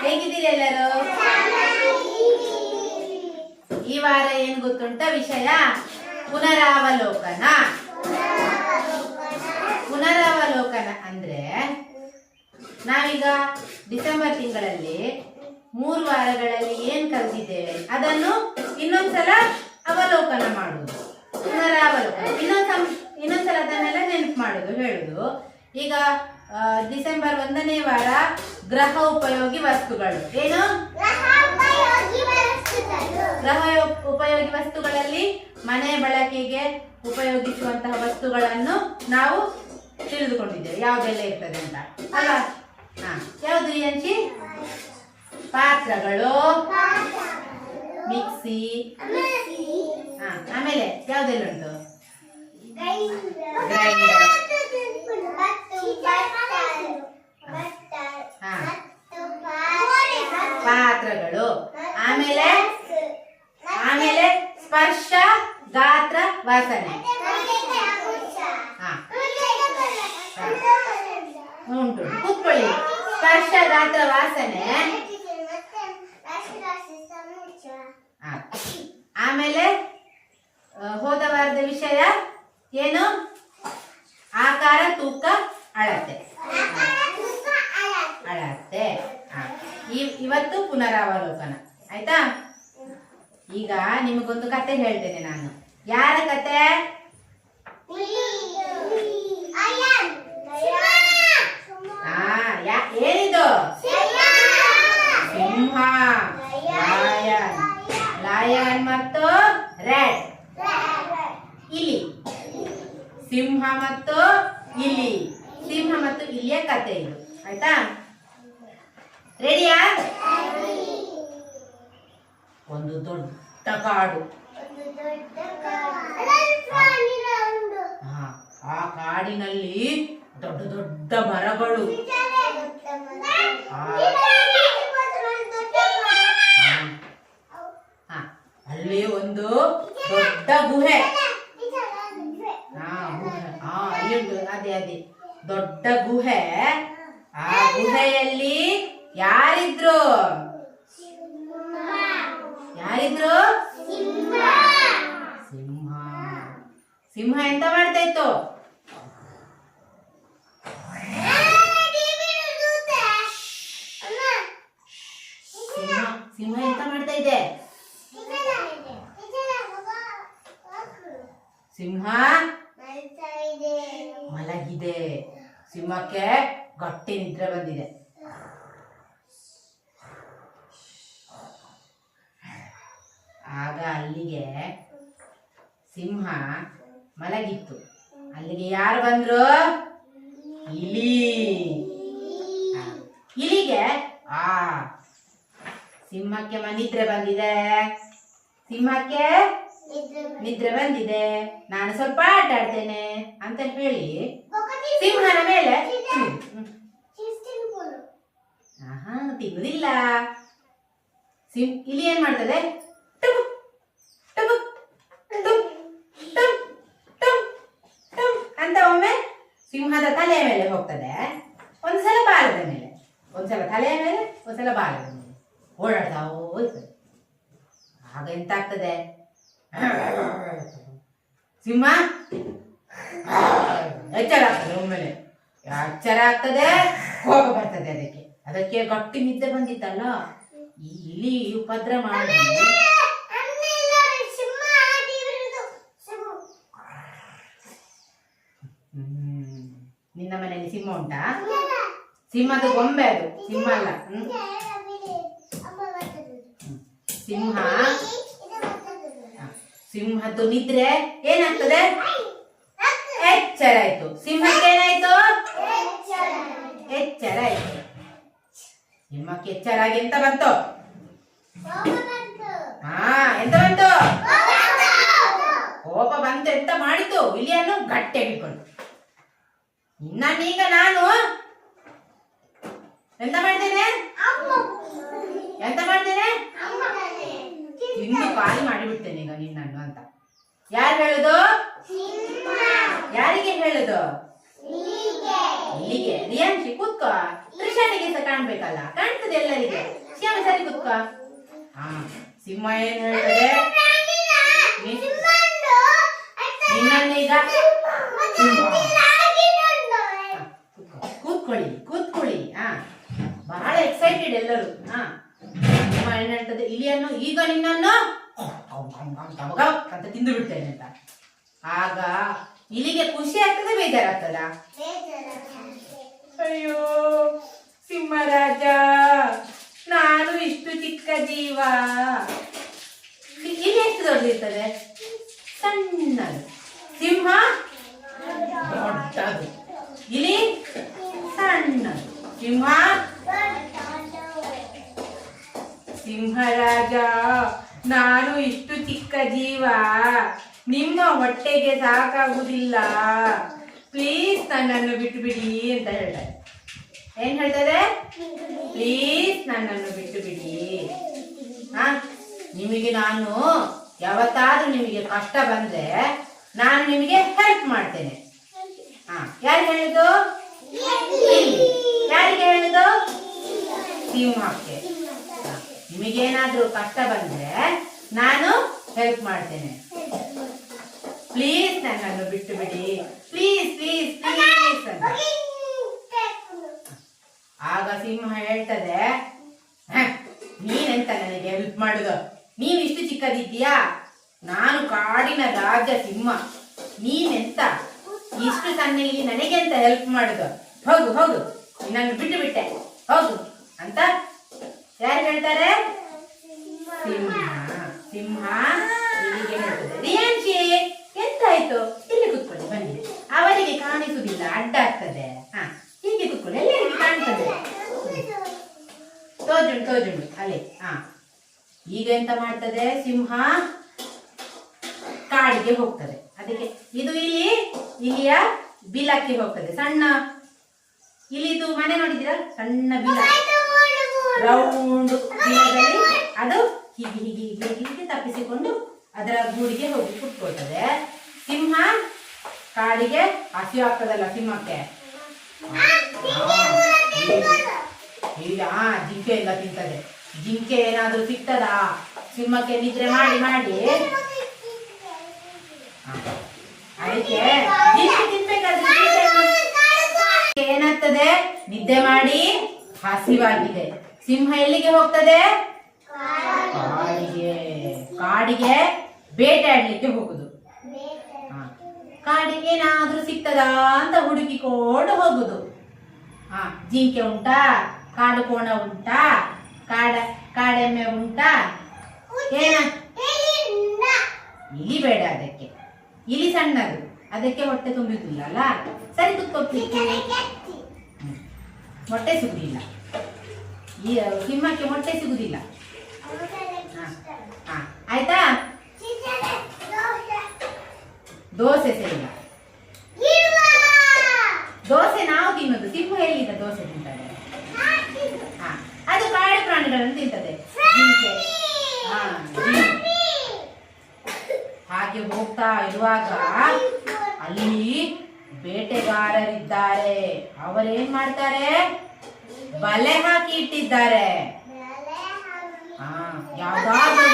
ಹೇಗಿದ್ದೀರಿ ಎಲ್ಲರೂ? ಈ ವಾರ ಏನು ಗೊತ್ತುಂಟ ವಿಷಯ? ಪುನರಾವಲೋಕನ. ಪುನರಾವಲೋಕನ ಅಂದ್ರೆ ನಾವೀಗ ಡಿಸೆಂಬರ್ ತಿಂಗಳಲ್ಲಿ 3 ವಾರಗಳಲ್ಲಿ ಏನ್ ಕಲಿತಿದ್ದೇವೆ ಅದನ್ನು ಇನ್ನೊಂದ್ಸಲ ಅವಲೋಕನ ಮಾಡುವುದು. ಪುನರಾವಲೋಕನ ಇನ್ನೊಂದ್ಸಲ ಅದನ್ನೆಲ್ಲ ನೆನಪು ಮಾಡುದು, ಹೇಳುದು. ಈಗ ಡಿಸೆಂಬರ್ 1ನೇ ವಾರ ಗೃಹ ಉಪಯೋಗಿ ವಸ್ತುಗಳು. ಏನು ಗೃಹ ಉಪಯೋಗಿ ವಸ್ತುಗಳಲ್ಲಿ ಮನೆ ಬಳಕೆಗೆ ಉಪಯೋಗಿಸುವಂತಹ ವಸ್ತುಗಳನ್ನು ನಾವು ತಿಳಿದುಕೊಂಡಿದ್ದೇವೆ, ಯಾವುದೆಲ್ಲ ಇರ್ತದೆ ಅಂತ ಅಲ್ಲ. ಯಾವುದು ಅಂಚಿ? ಪಾತ್ರಗಳು, ಮಿಕ್ಸಿ, ಆಮೇಲೆ ಯಾವುದೆಲ್ಲ ಉಂಟು? ಗ್ರೈಂಡರ್, ಪಾತ್ರಗಳು, ಆಮೇಲೆ ಆಮೇಲೆ ಸ್ಪರ್ಶ, ಗಾತ್ರ, ವಾಸನೆ ಉಂಟು. ಕೂತ್ಕೊಳ್ಳಿ. ಸ್ಪರ್ಶ, ಗಾತ್ರ, ವಾಸನೆ. ಆಮೇಲೆ ಹೋದ ವಾರದ ವಿಷಯ ಏನು? ಆಕಾರ, ತೂಕ, ಅಳತೆ. ಅಳತೆ. ಇವತ್ತು ಪುನರಾವಲೋಕನ ಆಯ್ತಾ? ಈಗ ನಿಮಗೊಂದು ಕತೆ ಹೇಳ್ತೇನೆ ನಾನು. ಯಾರ ಕತೆ? ಏನಿದು? ಸಿಂಹ, ಲಯನ್, ಲಯನ್ ಮತ್ತು ರ್ಯಾಟ್, ಇಲಿ. ಸಿಂಹ ಮತ್ತು ಇಲಿ, ಸಿಂಹ ಮತ್ತು ಇಲಿಯ ಕತೆ ಇದು ಆಯ್ತಾ? ರೆಡಿಯಾ? ಒಂದು ದೊಡ್ಡ ಕಾಡು. ಆ ಕಾಡಿನಲ್ಲಿ ದೊಡ್ಡ ದೊಡ್ಡ ಮರಗಳು. ಅಲ್ಲಿ ಒಂದು ದೊಡ್ಡ ಗುಹೆ. ಅದೇ ಅದೇ ದೊಡ್ಡ ಗುಹೆ. ಆ ಗುಹೆಯಲ್ಲಿ ಯಾರಿದ್ರು? ಯಾರಿದ್ರು? ಸಿಂಹ. ಸಿಂಹ ಎಂತ ಮಾಡ್ತಾ ಇತ್ತು? ಸಿಂಹ ಎಂತ ಮಾಡ್ತಾ ಇದೆ? ಸಿಂಹ ಮಲಗಿದೆ. ಸಿಂಹಕ್ಕೆ ಗಟ್ಟಿ ನಿದ್ರೆ ಬಂದಿದೆ. ಆಗ ಅಲ್ಲಿಗೆ ಸಿಂಹ ಮಲಗಿತ್ತು. ಅಲ್ಲಿಗೆ ಯಾರು ಬಂದ್ರು? ಇಲಿ. ಇಲಿಗೆ ಸಿಂಹಕ್ಕೆ ನಿದ್ರೆ ಬಂದಿದೆ. ಸಿಂಹಕ್ಕೆ ನಿದ್ರೆ ಬಂದಿದೆ, ನಾನು ಸ್ವಲ್ಪ ಆಟ ಆಡ್ತೇನೆ ಅಂತ ಹೇಳಿ ಸಿಂಹನ ಮೇಲೆ ತಿನ್ನುವುದಿಲ್ಲ. ಇಲಿ ಏನ್ ಮಾಡ್ತದೆ? ಅಂತ ಒಮ್ಮೆ ಸಿಂಹದ ತಲೆಯ ಮೇಲೆ ಹೋಗ್ತದೆ, ಒಂದ್ಸಲ ಬಾಲದ ಮೇಲೆ, ಒಂದ್ಸಲ ತಲೆಯ ಮೇಲೆ, ಒಂದ್ಸಲ ಬಾಲದ ಮೇಲೆ ಓಡಾಡ್ತಾ ಹೋಗ್ತದೆ. ಆಗ ಎಂತ ಆಗ್ತದೆ? ಸಿಂಹ ಎಚ್ಚರ ಆಗ್ತದೆ. ಒಮ್ಮೆಲೆ ಎಚ್ಚರ ಆಗ್ತದೆ, ಕೋಪ ಬರ್ತದೆ ಅದಕ್ಕೆ. ಅದಕ್ಕೆ ಗಟ್ಟಿ ನಿದ್ದೆ ಬಂದಿತ್ತಲ್ಲ, ಈ ಇಲಿ ಉಪದ್ರ ಮಾಡಿ ನಿನ್ನ ಮನೆಯಲ್ಲಿ ಸಿಂಹ ಉಂಟಾ? ಸಿಂಹದ ಗೊಂಬೆ ಅದು, ಸಿಂಹ ಅಲ್ಲ. ಸಿಂಹದ್ದು ನಿದ್ರೆ ಏನಾಗ್ತದೆ? ಎಚ್ಚರ ಆಯ್ತು. ಸಿಂಹಕ್ಕೆ ಏನಾಯ್ತು? ಎಚ್ಚರ ಆಯ್ತು. ಸಿಂಹಕ್ಕೆ ಎಚ್ಚರ ಆಗಿ ಎಂತ ಬಂತು? ಎಂತ ಬಂತು? ಕೋಪ ಬಂತು. ಎಂತ ಮಾಡಿತು? ಇಲಿಯನ್ನು ಗಟ್ಟಿಯಾಗಿ ಹಿಡ್ಕೊಂಡು, ನನ್ನೀಗ ನಾನು ಎಂತ ಮಾಡ್ತೇನೆ? ಎಂತ ಮಾಡ್ತೇನೆ? ತಿಂದು ಖಾಲಿ ಮಾಡಿಬಿಡ್ತೇನೆ ಈಗ ನಿನ್ನನ್ನು ಅಂತ. ಯಾರು ಹೇಳುದು? ಯಾರಿಗೆ ಹೇಳುದು? ಇಲ್ಲಿಗೆ. ರಿಯಾಂಶಿ ಕೂತ್ಕೋ. ಕೃಷ್ಣನಿಗೆ ಸಹ ಕಾಣ್ಬೇಕಲ್ಲ, ಕಾಣ್ತದೆ ಎಲ್ಲರಿಗೆ. ಶ್ಯಾಮ ಸರಿ ಕುತ್ಕ. ಹಾ, ಸಿಂಹ ಏನ್ ಹೇಳ್ತದೆ, ನಿನ್ನನ್ನೀಗ ಕೂತ್ಕೊಳ್ಳಿ ಕೂತ್ಕೊಳ್ಳಿ. ಹಾ, ಬಹಳ ಎಕ್ಸೈಟೆಡ್ ಎಲ್ಲರೂ. ಹಾ, ಸಿಂಹ ಏನ್ ಹೇಳ್ತದೆ, ಇಲಿಯನ್ನು ಈಗ ನಿನ್ನನ್ನು ಅಂತ ತಿಂದು ಬಿಡ್ತೇನೆ ಅಂತ. ಆಗ ಇಲಿಗೆ ಖುಷಿ ಆಗ್ತದೆ, ಬೇಜಾರಾಗ್ತದ? ಅಯ್ಯೋ ಸಿಂಹರಾಜ, ನಾನು ಇಷ್ಟು ಚಿಕ್ಕ ಜೀವ. ಇಲಿ ಎಷ್ಟು ದೊಡ್ಡದಿರ್ತದೆ? ಸಣ್ಣದು. ಸಿಂಹ ದೊಡ್ಡದು, ಇಲಿ ಸಣ್ಣದು. ಸಿಂಹರಾಜ, ನಾನು ಇಷ್ಟು ಚಿಕ್ಕ ಜೀವ, ನಿಮ್ಮ ಹೊಟ್ಟೆಗೆ ಸಾಕಾಗುವುದಿಲ್ಲ, ಪ್ಲೀಸ್ ನನ್ನನ್ನು ಬಿಟ್ಟು ಬಿಡಿ ಅಂತ ಹೇಳ್ತಾರೆ. ಏನ್ ಹೇಳ್ತಾರೆ? ಪ್ಲೀಸ್ ನನ್ನನ್ನು ಬಿಟ್ಟು ಬಿಡಿ. ಹಾ, ನಿಮಗೆ ನಾನು ಯಾವತ್ತಾದ್ರೂ ನಿಮಗೆ ಕಷ್ಟ ಬಂದ್ರೆ ನಾನು ನಿಮಗೆ ಹೆಲ್ಪ್ ಮಾಡ್ತೇನೆ. ಹಾ, ಯಾರು ಹೇಳಿದ್ದು? ಯಾರಿಗೆ ಹೇಳಿದ್ದು? ಸಿಂಹಕ್ಕೆ. ನಿಮಗೇನಾದ್ರೂ ಕಷ್ಟ ಬಂದ್ರೆ ನಾನು ಹೆಲ್ಪ್ ಮಾಡ್ತೇನೆ, ಪ್ಲೀಸ್ ನನ್ನನ್ನು ಬಿಟ್ಟು ಬಿಡಿ, ಪ್ಲೀಸ್ ಪ್ಲೀಸ್ ಪ್ಲೀಸ್ ಅಂತ. ಆಗ ಸಿಂಹ ಹೇಳ್ತದೆ, ನೀನೆಂತ ನನಗೆ ಹೆಲ್ಪ್ ಮಾಡುದು? ನೀನ್ ಇಷ್ಟು ಚಿಕ್ಕದಿದ್ದೀಯಾ? ನಾನು ಕಾಡಿನ ರಾಜ ಸಿಂಹ, ನೀನೆಂತ ಇಷ್ಟು ಸಣ್ಣ ಇಲ್ಲಿ ನನಗೆಂತ ಹೆಲ್ಪ್ ಮಾಡುದು? ಹೋಗು ಹೋಗು, ನಿನ್ನನ್ನು ಬಿಟ್ಟು ಬಿಟ್ಟೆ, ಹೋಗು ಅಂತ ಯಾರು ಹೇಳ್ತಾರೆ? ಸಿಂಹ. ಸಿಂಹ ಇಲ್ಲಿಗೆ ಹೇಳ್ತದೆ, ರಿಯಾಂಶಿ ಎಂತಾಯ್ತು? ಇಲ್ಲಿ ಕುತ್ಕೊಳ್ಳಿ, ಬನ್ನಿ. ಅವರಿಗೆ ಕಾಣಿಸುವುದಿಲ್ಲ, ಅಡ್ಡ ಆಗ್ತದೆ. ಹಾ, ಹೀಗೆ ಕುತ್ಕೊಳ್ಳಿ, ಎಲ್ಲರಿಗೆ ಕಾಣ್ತದೆ. ತೋಜುಂಡು ಅಲ್ಲಿ. ಹಾ, ಈಗ ಎಂತ ಮಾಡ್ತದೆ? ಸಿಂಹ ಕಾಡಿಗೆ ಹೋಗ್ತದೆ. ಅದಕ್ಕೆ ಇದು ಇಲಿಯ ಬಿಲಕ್ಕೆ ಹೋಗ್ತದೆ. ಸಣ್ಣ ಇಲಿದು ಮನೆ ನೋಡಿದ್ದೀರಾ? ಸಣ್ಣ ಬಿಲ, ರೌಂಡ್ ಬಿಲದಲ್ಲಿ ಅದು ಹೀಗೆ ಹೀಗೆ ಹೀಗೆ ಹೀಗೆ ತಪ್ಪಿಸಿಕೊಂಡು ಅದರ ಗೂಡಿಗೆ ಹೋಗಿ ಕುತ್ಕೊಳ್ತದೆ. ಸಿಂಹ ಕಾಡಿಗೆ ಹಸಿವು ಆಗ್ತದಲ್ಲ ಸಿಂಹಕ್ಕೆ, ಈಗ ಜಿಂಕೆ ಎಲ್ಲ ತಿಂತದೆ. ಜಿಂಕೆ ಏನಾದ್ರೂ ಸಿಗ್ತದಾ ಸಿಂಹಕ್ಕೆ? ನಿದ್ರೆ ಮಾಡಿ ಮಾಡಿ ಅದಕ್ಕೆ ಜಿಂಕೆ ತಿನ್ಬೇಕಾದ್ರೆ ಏನಾಗ್ತದೆ? ನಿದ್ದೆ ಮಾಡಿ ಹಸಿವಾಗಿದೆ. ಸಿಂಹ ಎಲ್ಲಿಗೆ ಹೋಗ್ತದೆ? ಕಾಡಿಗೆ ಬೇಟೆಯಾಡ್ಲಿಕ್ಕೆ ಹೋಗುದು. ಕಾಡಿಗೆ ಏನಾದ್ರೂ ಸಿಗ್ತದಾ ಅಂತ ಹುಡುಕಿಕೊಂಡು ಹೋಗುದು. ಜಿಂಕೆ ಉಂಟಾ? ಕಾಡು ಕೋಣ ಉಂಟಾ? ಕಾಡೆಮ್ಮೆ ಉಂಟಾ? ಇಲಿ ಬೇಡ, ಅದಕ್ಕೆ ಇಲಿ ಸಣ್ಣದು, ಅದಕ್ಕೆ ಹೊಟ್ಟೆ ತುಂಬುದಿಲ್ಲ ಅಲ್ಲ. ಸರಿ ಕುತ್ಕೊಳ್ಲಿಕ್ಕೆ ಮೊಟ್ಟೆ ಸಿಗುದಿಲ್ಲ, ಈ ಸಿಂಹಕ್ಕೆ ಮೊಟ್ಟೆ ಸಿಗುದಿಲ್ಲ. ಆಯ್ತಾ? ದೋಸೆ ಸರಿಲ್ಲ. ದೋಸೆ ನಾವು ತಿನ್ನೋದು, ಸಿಂಹ ಎಲ್ಲಿಂದ ದೋಸೆ ತಿಂತದೆ? ಅದು ಕಾಡು ಪ್ರಾಣಿಗಳನ್ನು ತಿಂತದೆ. ಹಾಗೆ ಹೋಗ್ತಾ ಇರುವಾಗ ಅಲ್ಲಿ ಬೇಟೆಗಾರರಿದ್ದಾರೆ. ಅವರೇನ್ ಮಾಡ್ತಾರೆ? ಬಲೆ ಹಾಕಿ ಇಟ್ಟಿದ್ದಾರೆ. ಯಾವ್ದಾದ್ರು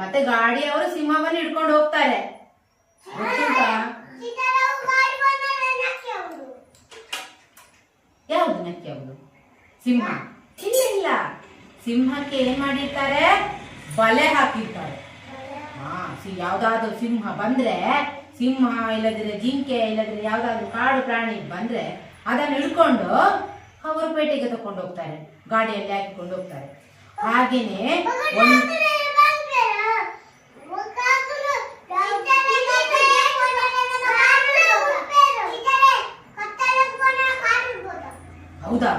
ಮತ್ತೆ ಗಾಡಿಯವರು ಸಿಂಹವನ್ನು ಹಿಡ್ಕೊಂಡು ಹೋಗ್ತಾರೆ. ಯಾವುದು ನಕ್ಕಿ? ಯಾವುದು? ಸಿಂಹ? ಇಲ್ಲ, ಸಿಂಹಕ್ಕೆ ಏನ್ ಮಾಡಿರ್ತಾರೆ? ಬಲೆ ಹಾಕಿರ್ತಾರೆ. ಯಾವ್ದಾದ್ರು ಸಿಂಹ ಬಂದ್ರೆ, ಸಿಂಹ ಇಲ್ಲದ್ರೆ ಜಿಂಕೆ ಇಲ್ಲದ್ರೆ ಯಾವ್ದಾದ್ರು ಕಾಡು ಪ್ರಾಣಿ ಬಂದ್ರೆ ಅದನ್ನು ಹಿಡ್ಕೊಂಡು ಅವರು ಪೇಟೆಗೆ ತಕೊಂಡು ಹೋಗ್ತಾರೆ, ಗಾಡಿಯಲ್ಲಿ ಹಾಕಿಕೊಂಡು ಹೋಗ್ತಾರೆ. ಹಾಗೇನೆ ಹೌದಾ?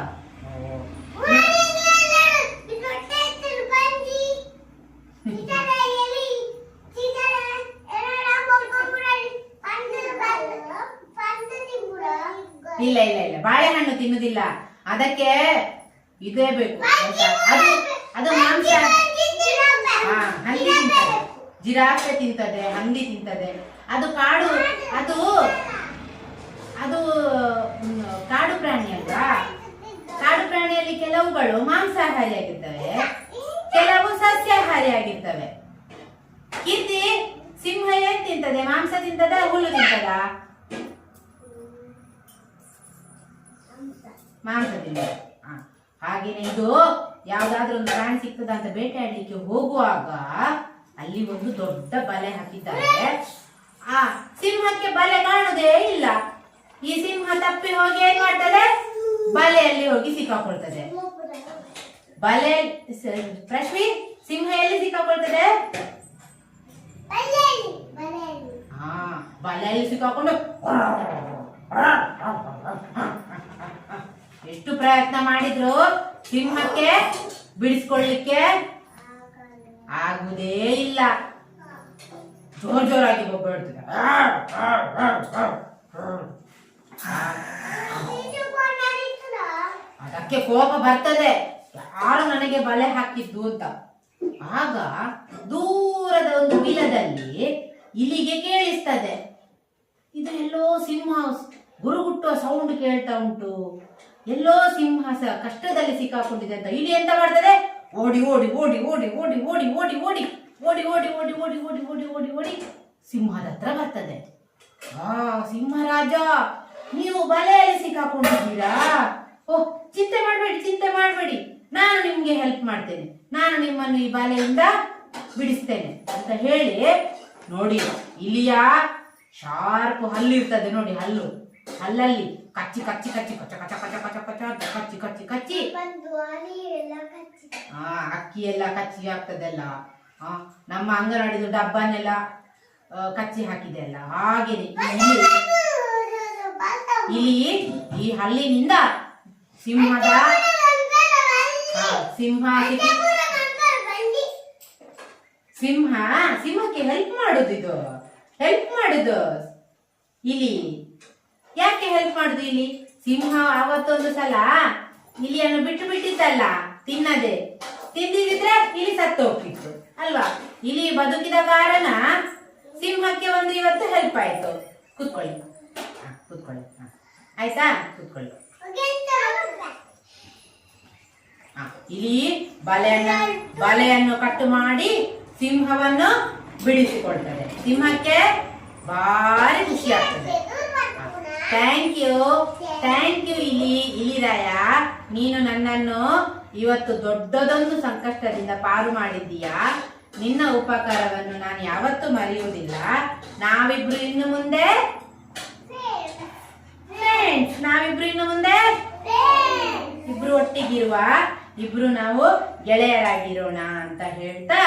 ಇಲ್ಲ ಇಲ್ಲ ಇಲ್ಲ, ಬಾಳೆಹಣ್ಣು ತಿನ್ನುದಿಲ್ಲ, ಅದಕ್ಕೆ ಇದೇ ಬೇಕು. ಅದು ಮಾಂಸ. ಹಂದಿ ತಿಂತದೆ, ಜಿರಾಫೆ ತಿಂತದೆ, ಹಂದಿ ತಿಂತದೆ. ಅದು ಕಾಡು ಅದು ಅದು ಕಾಡು ಪ್ರಾಣಿ ಅಲ್ವಾ. ಕಾಡು ಪ್ರಾಣಿಯಲ್ಲಿ ಕೆಲವುಗಳು ಮಾಂಸಾಹಾರಿ ಆಗಿರ್ತವೆ, ಕೆಲವು ಸಸ್ಯಾಹಾರಿ ಆಗಿರ್ತವೆ. ಕೀರ್ತಿ, ಸಿಂಹ ಏನ್ ತಿಂತದೆ? ಮಾಂಸ ತಿಂತದ, ಹುಲ್ಲು ತಿಂತದ? ಮಾಂಸ ತಿಂತದೆ. ಹಾಗೇನೆ ಇದು ಯಾವ್ದಾದ್ರೂ ಒಂದು ಪ್ರಾಣಿ ಸಿಗ್ತದ ಅಂತ ಬೇಟೆಯಾಡ್ಲಿಕ್ಕೆ ಹೋಗುವಾಗ ಅಲ್ಲಿ ಒಂದು ದೊಡ್ಡ ಬಲೆ ಹಾಕಿದ್ದಾರೆ. ಆ ಸಿಂಹಕ್ಕೆ ಬಲೆ ಕಾಣುದೇ ಇಲ್ಲ. ಈ ಸಿಂಹ ತಪ್ಪಿ ಹೋಗಿ ಏನ್ ಮಾಡ್ತದೆ? ಬಲೆಯಲ್ಲಿ ಹೋಗಿ ಸಿಕ್ಕಾಕೊಳ್ತದೆ. ಬಲೆ ಪ್ರಶ್ವಿ, ಸಿಂಹ ಎಲ್ಲಿ ಸಿಕ್ಕಾಕೊಳ್ತದೆ? ಬಲೆಯಲ್ಲಿ ಸಿಕ್ಕಾಕೊಂಡು ಎಷ್ಟು ಪ್ರಯತ್ನ ಮಾಡಿದ್ರು ಸಿಂಹಕ್ಕೆ ಬಿಡಿಸ್ಕೊಳ್ಳಿಕ್ಕೆ ಆಗುದೇ ಇಲ್ಲ. ಜೋರಾಗಿ ಬೊಬ್ಬಡ್ತದೆ. ಅದಕ್ಕೆ ಕೋಪ ಬರ್ತದೆ, ಯಾರು ನನಗೆ ಬಲೆ ಹಾಕಿದ್ದು ಅಂತ. ಆಗ ದೂರದ ಒಂದು ಬಿಲದಲ್ಲಿ ಇಲಿಗೆ ಕೇಳಿಸ್ತದೆ, ಇದು ಎಲ್ಲೋ ಸಿಂಹ ಗುರುಗುಟ್ಟುವ ಸೌಂಡ್ ಕೇಳ್ತಾ ಉಂಟು, ಎಲ್ಲೋ ಸಿಂಹ ಕಷ್ಟದಲ್ಲಿ ಸಿಕ್ಕಾಕೊಂಡಿದೆ ಅಂತ. ಇಲಿ ಎಂತ ಮಾಡ್ತದೆ? ಓಡಿ ಓಡಿ ಓಡಿ ಓಡಿ ಓಡಿ ಓಡಿ ಓಡಿ ಓಡಿ ಓಡಿ ಓಡಿ ಓಡಿ ಓಡಿ ಓಡಿ ಓಡಿ ಓಡಿ ಓಡಿ ಸಿಂಹದ ಹತ್ರ ಬರ್ತದೆ. ಸಿಂಹರಾಜ, ನೀವು ಬಲೆಯಲ್ಲಿ ಸಿಕ್ಕಾಕೊಂಡಿದ್ದೀರಾ? ಓಹ್, ಚಿಂತೆ ಮಾಡಬೇಡಿ, ಚಿಂತೆ ಮಾಡಬೇಡಿ, ನಾನು ನಿಮ್ಗೆ ಹೆಲ್ಪ್ ಮಾಡ್ತೇನೆ, ನಾನು ನಿಮ್ಮನ್ನು ಈ ಬಲೆಯಿಂದ ಬಿಡಿಸ್ತೇನೆ ಅಂತ ಹೇಳಿ, ನೋಡಿ ಇಲಿಯ ಶಾರ್ಪ್ ಹಲ್ಲಿರ್ತದೆ ನೋಡಿ, ಹಲ್ಲಲ್ಲಿ ಕಚ್ಚಿ ಕಚ್ಚಿ ಕಚ್ಚಿ ಕಚ್ಚ ಕಚ್ಚ ಕಚ್ಚ ಕಚ್ಚ ಕಚ್ಚ ಕಚ್ಚಿ ಕಚ್ಚಿ ಕಚ್ಚಿ ಅಕ್ಕಿ ಎಲ್ಲ ಕಚ್ಚಿ ಆಗ್ತದೆಲ್ಲ. ನಮ್ಮ ಅಂಗನವಾಡಿದು ಡಬ್ಬನೆಲ್ಲ ಕಚ್ಚಿ ಹಾಕಿದೆ ಅಲ್ಲ, ಹಾಗೇನೆ ಇಲಿ ಈ ಹಲ್ಲಿನಿಂದ ಸಿಂಹಕ್ಕೆ ಹೆಲ್ಪ್ ಮಾಡುದು. ಹೆಲ್ಪ್ ಮಾಡುದು ಇಲಿ. ಯಾಕೆ ಹೆಲ್ಪ್ ಮಾಡುದು ಇಲಿ? ಸಿಂಹ ಅವತ್ತೊಂದು ಸಲ ಇಲಿಯನ್ನು ಬಿಟ್ಟು ಬಿಟ್ಟಿತ್ತಲ್ಲ ತಿನ್ನದೆ. ತಿಂದಿದ್ರೆ ಇಲಿ ಸತ್ತು ಹೋಗ್ತಿತ್ತು ಅಲ್ವಾ. ಇಲಿ ಬದುಕಿದ ಕಾರಣ ಸಿಂಹಕ್ಕೆ ಒಂದು ಇವತ್ತು ಹೆಲ್ಪ್ ಆಯ್ತು. ಕೂತ್ಕೊಳ್ಳಿ, ಕೂತ್ಕೊಳ್ಳಿ, ಆಯ್ತಾ? ಕೂತ್ಕೊಳ್ಳಿ. ಇಲಿ ಬಲೆಯನ್ನು ಕಟ್ಟು ಮಾಡಿ ಸಿಂಹವನ್ನು ಬಿಡಿಸಿಕೊಳ್ತದೆ. ಸಿಂಹಕ್ಕೆ ಭಾರಿ ಖುಷಿ ಆಗ್ತದೆ. ಥ್ಯಾಂಕ್ ಯು ಇಲಿರಾಯ, ನೀನು ನನ್ನನ್ನು ಇವತ್ತು ದೊಡ್ಡದೊಂದು ಸಂಕಷ್ಟದಿಂದ ಪಾರು ಮಾಡಿದ್ದೀಯಾ. ನಿನ್ನ ಉಪಕಾರವನ್ನು ನಾನು ಯಾವತ್ತೂ ಮರೆಯುವುದಿಲ್ಲ. ನಾವಿಬ್ರು ಇನ್ನು ಮುಂದೆ ಇಬ್ರು ಒಟ್ಟಿಗಿರುವ, ಇಬ್ರು ನಾವು ಗೆಳೆಯರಾಗಿರೋಣ ಅಂತ ಹೇಳ್ತಾ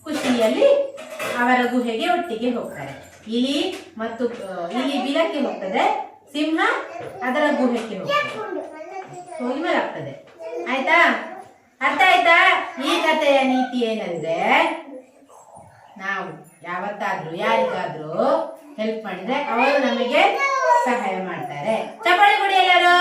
ಖುಷಿಯಲ್ಲಿ ಅವರ ಗುಹೆಗೆ ಒಟ್ಟಿಗೆ ಹೋಗ್ತಾರೆ. ಇಲಿ ಬಿಲಕ್ಕೆ ಹೋಗ್ತದೆ, ಸಿಂಹ ಅದರ ಗುಹೆಗೆ ಹೋಗಿ ಮಲಗ್ತದೆ. ಆಯ್ತಾ? ಅರ್ಥ ಆಯ್ತಾ? ಈ ಕಥೆಯ ನೀತಿ ಏನಂದ್ರೆ, ನಾವು ಯಾವತ್ತಾದ್ರೂ ಯಾರಿಗಾದ್ರೂ ಹೆಲ್ಪ್ ಮಾಡಿದ್ರೆ ಅವರು ನಮಗೆ ಸಹಾಯ ಮಾಡ್ತಾರೆ. ಚಪ್ಪಾಳೆ ಕೊಡಿ ಎಲ್ಲರೂ.